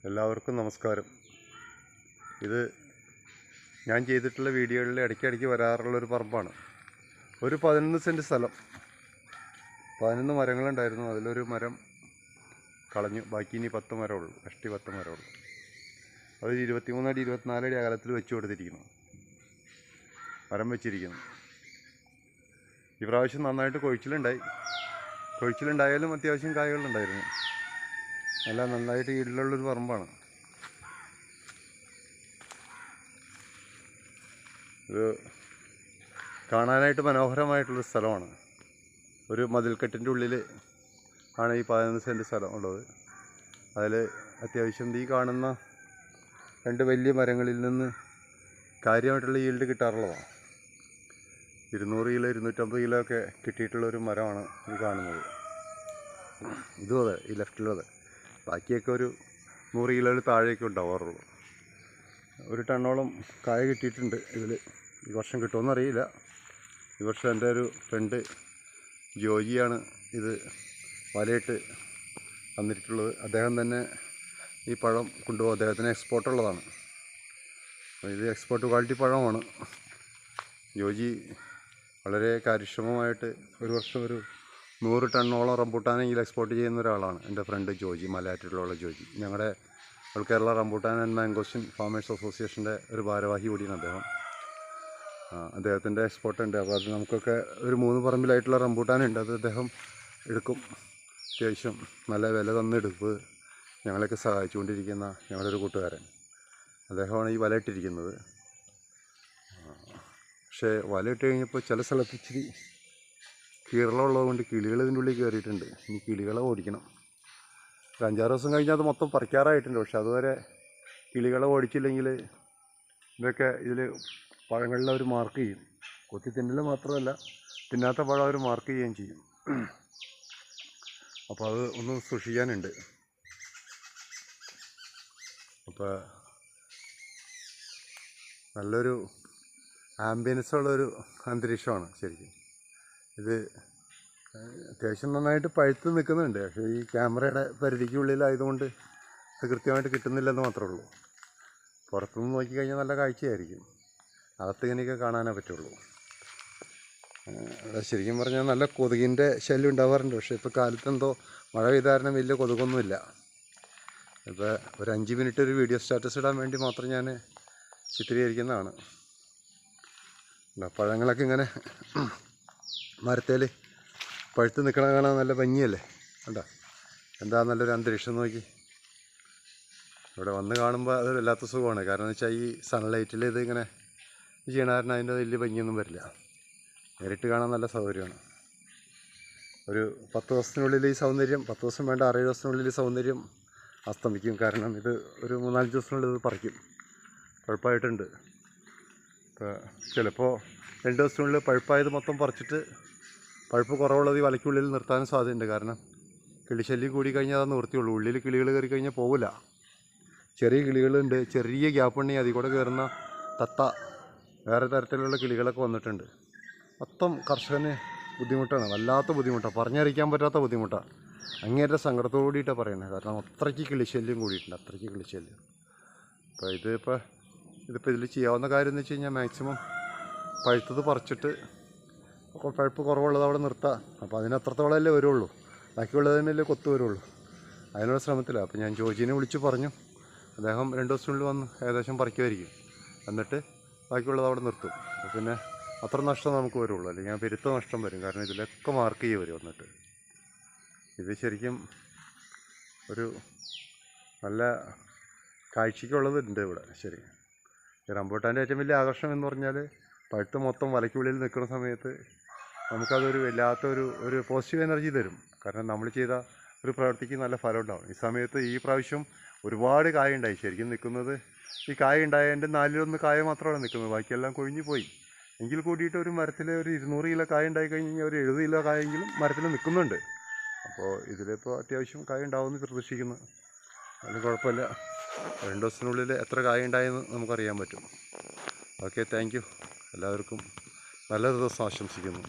എല്ലാവർക്കും നമസ്കാരം. ഇത് ഞാൻ ചെയ്തിട്ടുള്ള വീഡിയോകളിൽ ഇടയ്ക്കിടയ്ക്ക് വരാറുള്ളൊരു പറമ്പാണ്. ഒരു 11 സെൻറ്റ് സ്ഥലം, 11 മരങ്ങളുണ്ടായിരുന്നു. അതിലൊരു മരം കളഞ്ഞു. ബാക്കി ഇനി 10 മരമുള്ളൂ, കഷ്ടി 10 മരമുള്ളൂ. അത് 23 അടി 24 അടി അകലത്തിൽ വെച്ച് കൊടുത്തിരിക്കുന്നു, മരം വെച്ചിരിക്കുന്നു. ഈ പ്രാവശ്യം നന്നായിട്ട് കൊഴിച്ചിലുണ്ടായാലും അത്യാവശ്യം കായകളുണ്ടായിരുന്നു. നല്ല നന്നായിട്ട് ഈടുള്ളൊരു പറമ്പാണ് ഇത്. കാണാനായിട്ട് മനോഹരമായിട്ടുള്ളൊരു സ്ഥലമാണ്. ഒരു മതിൽക്കെട്ടിൻ്റെ ഉള്ളിൽ ആണ് ഈ 11 സെൻറ്റ് സ്ഥലം ഉള്ളത്. അതിൽ അത്യാവശ്യം ഈ കാണുന്ന 2 വലിയ മരങ്ങളിൽ നിന്ന് കാര്യമായിട്ടുള്ള ഈൽഡ് കിട്ടാറുള്ളതാണ്. 200 കിലോ 250 കിലോ ഒക്കെ കിട്ടിയിട്ടുള്ളൊരു മരമാണ് ഈ കാണുന്നത്. ഇതും അതെ, ഈ ലെഫ്റ്റിലും അതെ. ബാക്കിയൊക്കെ ഒരു 100 കിലോയിൽ താഴെയൊക്കെ ഉണ്ടാവാറുള്ളൂ. 1 ടണ്ണോളം കായ കിട്ടിയിട്ടുണ്ട് ഇതിൽ. ഈ വർഷം കിട്ടുമെന്നറിയില്ല. ഈ വർഷം എൻ്റെ ഒരു ഫ്രണ്ട് ജോജിയാണ് ഇത് വലയിട്ട് വന്നിട്ടുള്ളത്. അദ്ദേഹം തന്നെ ഈ പഴം കൊണ്ടുപോകും. അദ്ദേഹത്തിന് എക്സ്പോർട്ടുള്ളതാണ്. ഇത് എക്സ്പോർട്ട് ക്വാളിറ്റി പഴമാണ്. ജോജി വളരെ കാര്യക്ഷമമായിട്ട് ഒരു വർഷം ഒരു 100 ടണ്ണോളം റംബൂട്ടാനെങ്കിൽ എക്സ്പോർട്ട് ചെയ്യുന്ന ഒരാളാണ് എൻ്റെ ഫ്രണ്ട് ജോജി, മലയാറ്റൂരിലുള്ള ജോജി. ഞങ്ങളുടെ all Kerala rambutan and mangosteen farmers അസോസിയേഷൻ്റെ ഒരു ഭാരവാഹി കൂടിയാണ് അദ്ദേഹം. അദ്ദേഹത്തിൻ്റെ എക്സ്പോർട്ട് ഉണ്ട്. അപ്പോൾ അത് നമുക്കൊക്കെ ഒരു 3 പറമ്പിലായിട്ടുള്ള റംബൂട്ടാനുണ്ട്. അത് അദ്ദേഹം എടുക്കും. അത്യാവശ്യം നല്ല വില തന്നെടുപ്പ് ഞങ്ങളെയൊക്കെ സഹായിച്ചുകൊണ്ടിരിക്കുന്ന ഞങ്ങളുടെ ഒരു കൂട്ടുകാരൻ അദ്ദേഹമാണ് ഈ വല ഇട്ടിരിക്കുന്നത്. പക്ഷേ വല ഇട്ട് കഴിഞ്ഞപ്പോൾ ചില സ്ഥലത്ത് ഇച്ചിരി കീറലുള്ളത് കൊണ്ട് കിളികൾ ഇതിൻ്റെ ഉള്ളിൽ കയറിയിട്ടുണ്ട്. ഇനി കിളികളെ ഓടിക്കണം. ഒരു 5-6 ദിവസം കഴിഞ്ഞാൽ അത് മൊത്തം പറിക്കാറായിട്ടുണ്ട്. പക്ഷെ അതുവരെ കിളികളെ ഓടിച്ചില്ലെങ്കിൽ ഇതൊക്കെ ഇതിൽ പഴങ്ങളിൽ അവർ മാർക്ക് ചെയ്യും. കൊത്തി തിന്നൽ മാത്രമല്ല, തിന്നാത്ത പഴം അവർ മാർക്ക് ചെയ്യുകയും ചെയ്യും. അപ്പോൾ അത് ഒന്ന് സൂക്ഷിക്കാനുണ്ട്. അപ്പോൾ നല്ലൊരു ആംബിയൻസുള്ളൊരു അന്തരീക്ഷമാണ് ശരിക്കും. ഇത് അത്യാവശ്യം നന്നായിട്ട് പഴുത്ത് നിൽക്കുന്നുണ്ട്. പക്ഷേ ഈ ക്യാമറയുടെ പരിധിക്കുള്ളിലായതുകൊണ്ട് അത് കൃത്യമായിട്ട് കിട്ടുന്നില്ലെന്ന് മാത്രമേ ഉള്ളൂ. പുറത്തുനിന്ന് നോക്കിക്കഴിഞ്ഞാൽ നല്ല കാഴ്ചയായിരിക്കും. അകത്തിങ്ങനെയൊക്കെ കാണാനേ പറ്റുള്ളൂ. ശരിക്കും പറഞ്ഞാൽ നല്ല കൊതുകിൻ്റെ ശല്യം ഉണ്ടാവാറുണ്ട്. പക്ഷേ ഇപ്പോൾ കാലത്തെന്തോ മഴ പെയ്ത കാരണം വലിയ കൊതുകൊന്നുമില്ല. ഇപ്പോൾ ഒരു 5 മിനിറ്റ് ഒരു വീഡിയോ സ്റ്റാറ്റസ് ഇടാൻ വേണ്ടി മാത്രം ഞാൻ ചിത്രീകരിക്കുന്നതാണ്. പഴങ്ങളൊക്കെ ഇങ്ങനെ മരത്തേൽ പഴുത്ത് നിൽക്കണ കാണാൻ നല്ല ഭംഗിയല്ലേ. കണ്ടോ എന്താ നല്ലൊരു അന്തരീക്ഷം നോക്കി. ഇവിടെ വന്ന് കാണുമ്പോൾ അത് വല്ലാത്ത സുഖമാണ്. കാരണം എന്ന് വെച്ചാൽ ഈ സൺലൈറ്റിൽ ഇത് ഇങ്ങനെ ചെയ്യണ കാരണം അതിൻ്റെ വലിയ ഭംഗിയൊന്നും വരില്ല. നേരിട്ട് കാണാൻ നല്ല സൗകര്യമാണ്. ഒരു 10 ദിവസത്തിനുള്ളിൽ ഈ സൗന്ദര്യം, 10 ദിവസം വേണ്ട 6-7 ദിവസത്തിനുള്ളിൽ ഈ സൗന്ദര്യം അസ്തമിക്കും. കാരണം ഇത് ഒരു 3-4 ദിവസത്തിനുള്ളിൽ ഇത് പറിക്കും. പഴുപ്പായിട്ടുണ്ട്. ഇപ്പോൾ ചിലപ്പോൾ 2 ദിവസത്തിനുള്ളിൽ പഴുപ്പായത് മൊത്തം പറിച്ചിട്ട് പഴുപ്പ് കുറവുള്ളത് ഈ വലയ്ക്കുള്ളിൽ നിർത്താനും സാധ്യതയുണ്ട്. കാരണം കിളിശല്യം കൂടി കഴിഞ്ഞാൽ അത് നിർത്തിയുള്ളൂ. ഉള്ളിൽ കിളികൾ കയറി കഴിഞ്ഞാൽ പോകില്ല. ചെറിയ കിളികളുണ്ട്. ചെറിയ ഗ്യാപ്പ് ഉണ്ടെങ്കിൽ അതിൽ കൂടെ കയറുന്ന തത്ത, വേറെ തരത്തിലുള്ള കിളികളൊക്കെ വന്നിട്ടുണ്ട്. മൊത്തം കർഷകന് ബുദ്ധിമുട്ടാണ്, വല്ലാത്ത ബുദ്ധിമുട്ടാണ്, പറഞ്ഞറിയിക്കാൻ പറ്റാത്ത ബുദ്ധിമുട്ടാണ്. അങ്ങേരുടെ സങ്കടത്തോടു കൂടിയിട്ടാണ് പറയുന്നത്. കാരണം അത്രയ്ക്ക് കിളിശല്യം കൂടിയിട്ടുണ്ട്, അത്രയ്ക്ക് കിളിശല്യം. അപ്പോൾ ഇതിപ്പോൾ ഇതിൽ ചെയ്യാവുന്ന കാര്യം എന്ന് വെച്ച് കഴിഞ്ഞാൽ മാക്സിമം പഴുത്തത് പറിച്ചിട്ട് പഴുപ്പ് കുറവുള്ളത് അവിടെ നിർത്താം. അപ്പോൾ അതിനത്രത്തോളമല്ലേ വരുള്ളൂ, ബാക്കിയുള്ളതിനല്ലേ കൊത്തു വരുള്ളൂ. അതിനുള്ള ശ്രമത്തിലാണ്. അപ്പോൾ ഞാൻ ജോജിനെ വിളിച്ച് പറഞ്ഞു. അദ്ദേഹം 2 ദിവസത്തിനുള്ളിൽ വന്ന് ഏകദേശം പറിക്കുമായിരിക്കും. എന്നിട്ട് ബാക്കിയുള്ളത് അവിടെ നിർത്തും. അപ്പോൾ പിന്നെ അത്ര നഷ്ടം നമുക്ക് വരുള്ളൂ, അല്ലെങ്കിൽ പെരുത്ത നഷ്ടം വരും. കാരണം ഇതിലൊക്കെ മാർക്ക് ചെയ്യുക വരും. വന്നിട്ട് ഇത് ശരിക്കും ഒരു നല്ല കാഴ്ചയ്ക്കുള്ളതുണ്ട് ഇവിടെ. ശരി, ഈ റംബൂട്ടാൻ്റെ ഏറ്റവും വലിയ ആകർഷണം എന്ന് പറഞ്ഞാൽ പഴുത്ത് മൊത്തം വലയ്ക്കുള്ളിൽ നിൽക്കുന്ന സമയത്ത് നമുക്കതൊരു വല്ലാത്തൊരു പോസിറ്റീവ് എനർജി തരും. കാരണം നമ്മൾ ചെയ്ത ഒരു പ്രവൃത്തിക്ക് നല്ല ഫലം ഉണ്ടാവും. ഈ സമയത്ത് ഈ പ്രാവശ്യം ഒരുപാട് കായ ഉണ്ടായി. ശരിക്കും നിൽക്കുന്നത് ഈ കായ ഉണ്ടായതിൻ്റെ 4-1 കായ മാത്രമാണ് നിൽക്കുന്നത്. ബാക്കിയെല്ലാം കൊഴിഞ്ഞു പോയി. എങ്കിൽ കൂടിയിട്ട് ഒരു മരത്തിൽ ഒരു 200 കിലോ കായ ഉണ്ടായി കഴിഞ്ഞാൽ ഒരു 70 കിലോ കായെങ്കിലും മരത്തിൽ നിൽക്കുന്നുണ്ട്. അപ്പോൾ ഇതിലിപ്പോൾ അത്യാവശ്യം കായ ഉണ്ടാവുമെന്ന് പ്രതീക്ഷിക്കുന്നു. അതിന് കുഴപ്പമില്ല. 2 ദിവസത്തിനുള്ളിൽ എത്ര കായ ഉണ്ടായെന്ന് നമുക്കറിയാൻ പറ്റും. Okay, thank you. എല്ലാവർക്കും നല്ലൊരു ദിവസം ആശംസിക്കുന്നു.